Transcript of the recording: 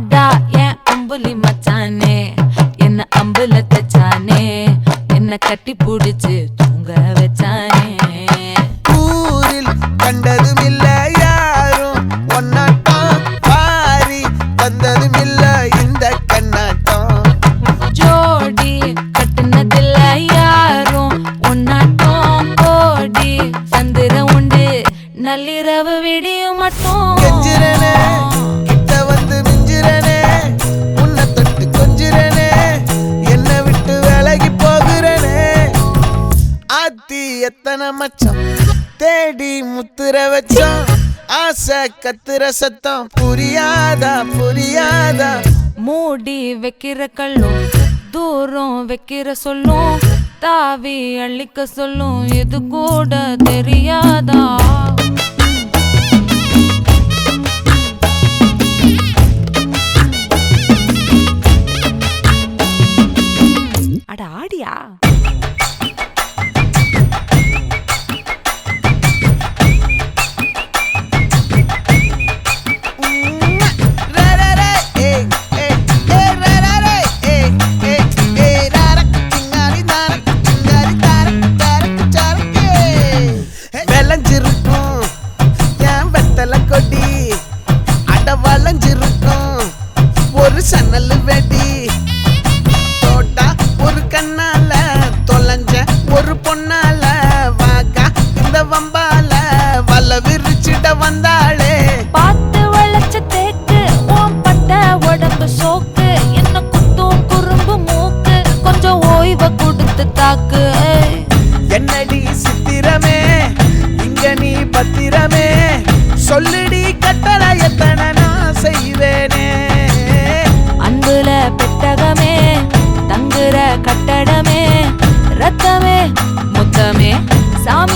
வாடா என் அம்புலி மச்சானே, என்ன அம்புல தச்சானே, என்ன கட்டி புடிச்சு தூங்க வச்சானே. ஊரில் கண்டதும் இல்ல யாரும் ஒன்னாட்டம், பாரி வந்ததும் இல்ல இந்த கண்ணாட்டம். ஜோடி கட்டுனதில்ல யாரும் ஒன்னாட்டம், கோடி சந்திர உண்டு நள்ளிரவு விடியும் மட்டும். கெஞ்சிரனே கிட்ட வந்து மிஞ்சிரனே, உன்னை தொட்டு கொஞ்சிரனே, என்னை விட்டு விலகி போகிறனே. ஆத்தி எத்தனை மச்சம் தேடி முத்துற வச்சோம், ஆசை கத்துற சத்தம் புரியாதா புரியாதா. மூடி வைக்கிற கல்லும் தூரம் வைக்கிற சொல்லும், தாவி அள்ளிக்க சொல்லும், இது கூட தெரியாதா. அட ஆடியா. விளைஞ்சிருக்கும் என் வெத்தலை கொடி, அட வளைஞ்சிருக்கும் ஒரு சன்னல் வெடி. தோட்டா ஒரு கண்ணால தொலைஞ்ச ஒரு பொண்ணால, வாக்கா இந்த வம்பால வல விரிச்சிட வந்தாளே. பார்த்து வளைச்ச தேக்கு ஓம் பட்ட உடம்பு சோக்கு, என்ன குத்தும் குறும்பு மூக்கு, கொஞ்சம் ஓய்வை கொடுத்து தாக்கு. என்னடி சித்திரமே இங்க நீ பத்திரமே, சொல்லுடி கட்டளை எத்தனை நான் செய்வேனே. அன்புல பெட்டகமே தங்குற கட்டடமே, ரத்தமே முத்தமே சாமி